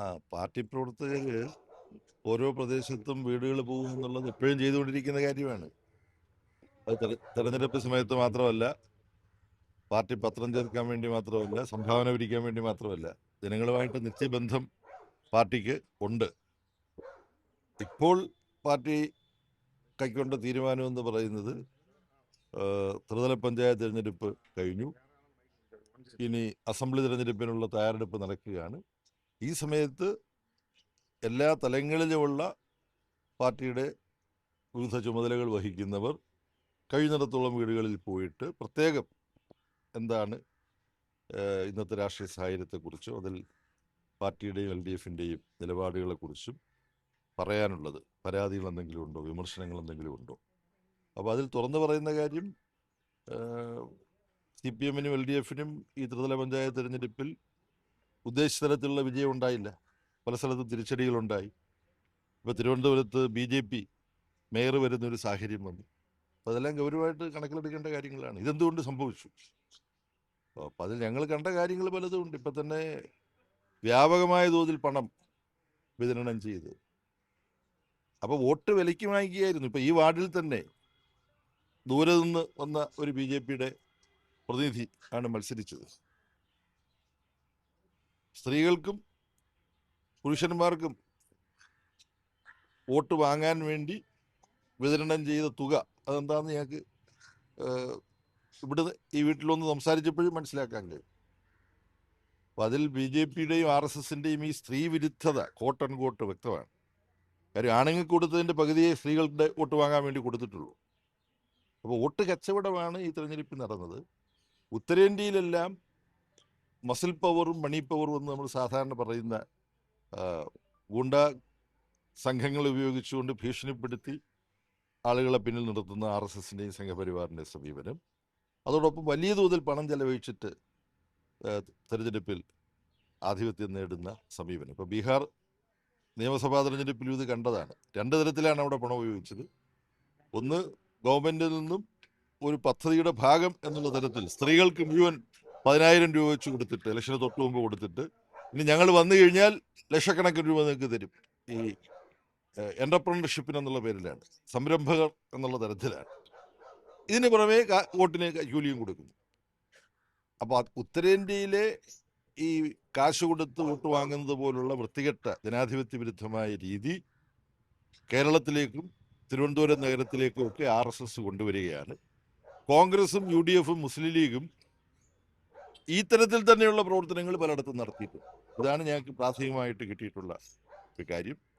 ആ പാർട്ടി പ്രവർത്തകര് ഓരോ പ്രദേശത്തും വീടുകൾ പോകും എന്നുള്ളത് എപ്പോഴും ചെയ്തുകൊണ്ടിരിക്കുന്ന കാര്യമാണ്. അത് തെരഞ്ഞെടുപ്പ് സമയത്ത് മാത്രമല്ല, പാർട്ടി പത്രം ചേർക്കാൻ വേണ്ടി മാത്രമല്ല, സംഭാവന പിരിക്കാൻ വേണ്ടി മാത്രമല്ല, ജനങ്ങളുമായിട്ട് നിത്യബന്ധം പാർട്ടിക്ക് ഉണ്ട്. ഇപ്പോൾ പാർട്ടി കൈക്കൊണ്ട തീരുമാനമെന്ന് പറയുന്നത്, ത്രിതല പഞ്ചായത്ത് തിരഞ്ഞെടുപ്പ് കഴിഞ്ഞു, ഇനി അസംബ്ലി തിരഞ്ഞെടുപ്പിനുള്ള തയ്യാറെടുപ്പ് നടക്കുകയാണ്. ഈ സമയത്ത് എല്ലാ തലങ്ങളിലുമുള്ള പാർട്ടിയുടെ വിവിധ ചുമതലകൾ വഹിക്കുന്നവർ കഴിയുന്നിടത്തോളം വീടുകളിൽ പോയിട്ട് പ്രത്യേകം എന്താണ് ഇന്നത്തെ രാഷ്ട്രീയ സാഹചര്യത്തെക്കുറിച്ചും അതിൽ പാർട്ടിയുടെയും LDFിൻ്റെയും നിലപാടുകളെക്കുറിച്ചും പറയാനുള്ളത്, പരാതികൾ എന്തെങ്കിലും ഉണ്ടോ, വിമർശനങ്ങൾ എന്തെങ്കിലും ഉണ്ടോ. അപ്പോൾ അതിൽ തുറന്നു പറയുന്ന കാര്യം, CPMനും LDFിനും ഈ ത്രിതല പഞ്ചായത്ത് തിരഞ്ഞെടുപ്പിൽ ഉദ്ദേശിച്ച തരത്തിലുള്ള വിജയം ഉണ്ടായില്ല. പല സ്ഥലത്തും തിരിച്ചടികളുണ്ടായി. ഇപ്പോൾ തിരുവനന്തപുരത്ത് BJP മേയർ വരുന്നൊരു സാഹചര്യം വന്നു. അപ്പോൾ അതെല്ലാം ഗൗരവമായിട്ട് കണക്കിലെടുക്കേണ്ട കാര്യങ്ങളാണ്. ഇതെന്തുകൊണ്ട് സംഭവിച്ചു? അപ്പോൾ അതിൽ ഞങ്ങൾ കണ്ട കാര്യങ്ങൾ പലതും ഉണ്ട്. ഇപ്പം തന്നെ വ്യാപകമായ തോതിൽ പണം വിതരണം ചെയ്ത്, അപ്പോൾ വോട്ട് വിലയ്ക്ക് വാങ്ങിക്കുകയായിരുന്നു. ഇപ്പം ഈ വാർഡിൽ തന്നെ ദൂരെ നിന്ന് വന്ന ഒരു BJPയുടെ പ്രതിനിധി ആണ് മത്സരിച്ചത്. സ്ത്രീകൾക്കും പുരുഷന്മാർക്കും വോട്ട് വാങ്ങാൻ വേണ്ടി വിതരണം ചെയ്ത തുക അതെന്താണെന്ന് ഞങ്ങൾക്ക് ഇവിടെ ഈ വീട്ടിലൊന്ന് സംസാരിച്ചപ്പോഴും മനസ്സിലാക്കാൻ കഴിയും. അപ്പം അതിൽ BJPയുടെയും RSSൻ്റെയും ഈ സ്ത്രീ വിരുദ്ധത കോട്ട് ആൻഡ് കോട്ട് വ്യക്തമാണ്. കാര്യം ആണുങ്ങൾക്ക് കൊടുത്തതിൻ്റെ പകുതിയെ സ്ത്രീകളുടെ വോട്ട് വാങ്ങാൻ വേണ്ടി കൊടുത്തിട്ടുള്ളൂ. അപ്പോൾ വോട്ട് കച്ചവടമാണ് ഈ തെരഞ്ഞെടുപ്പിൽ നടന്നത്. ഉത്തരേന്ത്യയിലെല്ലാം മസിൽ പവറും മണി പവറും എന്ന് നമ്മൾ സാധാരണ പറയുന്ന ഗുണ്ട സംഘങ്ങൾ ഉപയോഗിച്ചുകൊണ്ട് ഭീഷണിപ്പെടുത്തി ആളുകളെ പിന്നിൽ നിർത്തുന്ന RSSൻ്റെയും സംഘപരിവാറിൻ്റെയും സമീപനം, അതോടൊപ്പം വലിയ തോതിൽ പണം ചെലവഴിച്ചിട്ട് തെരഞ്ഞെടുപ്പിൽ ആധിപത്യം നേടുന്ന സമീപനം. ഇപ്പോൾ ബീഹാർ നിയമസഭാ തെരഞ്ഞെടുപ്പിലും ഇത് കണ്ടതാണ്. രണ്ട് തരത്തിലാണ് അവിടെ പണം ഉപയോഗിച്ചത്. ഒന്ന്, ഗവൺമെൻറ്റിൽ നിന്നും ഒരു പദ്ധതിയുടെ ഭാഗം എന്നുള്ള തരത്തിൽ സ്ത്രീകൾക്ക് മുഴുവൻ 10,000 രൂപ വെച്ച് കൊടുത്തിട്ട്, ഇലക്ഷന് തൊട്ട് മുമ്പ് കൊടുത്തിട്ട്, ഇനി ഞങ്ങൾ വന്നു കഴിഞ്ഞാൽ ലക്ഷക്കണക്കിന് രൂപ നിങ്ങൾക്ക് തരും. ഈ എൻ്റർപ്രണർഷിപ്പിന് എന്നുള്ള പേരിലാണ്, സംരംഭകർ എന്നുള്ള തരത്തിലാണ്. ഇതിന് പുറമേ വോട്ടിന് കൂലിയും കൊടുക്കുന്നു. അപ്പോൾ ഉത്തരേന്ത്യയിലെ ഈ കാശ് കൊടുത്ത് വോട്ട് വാങ്ങുന്നത് പോലുള്ള വൃത്തികെട്ട ജനാധിപത്യ വിരുദ്ധമായ രീതി കേരളത്തിലേക്കും തിരുവനന്തപുരം നഗരത്തിലേക്കും ഒക്കെ RSS കൊണ്ടുവരികയാണ്. കോൺഗ്രസും UDFും മുസ്ലിം ലീഗും ഈ തരത്തിൽ തന്നെയുള്ള പ്രവർത്തനങ്ങൾ പലയിടത്തും നടത്തിയിട്ടുണ്ട്. ഇതാണ് ഞങ്ങൾക്ക് പ്രാഥമികമായിട്ട് കിട്ടിയിട്ടുള്ള ഒരു കാര്യം.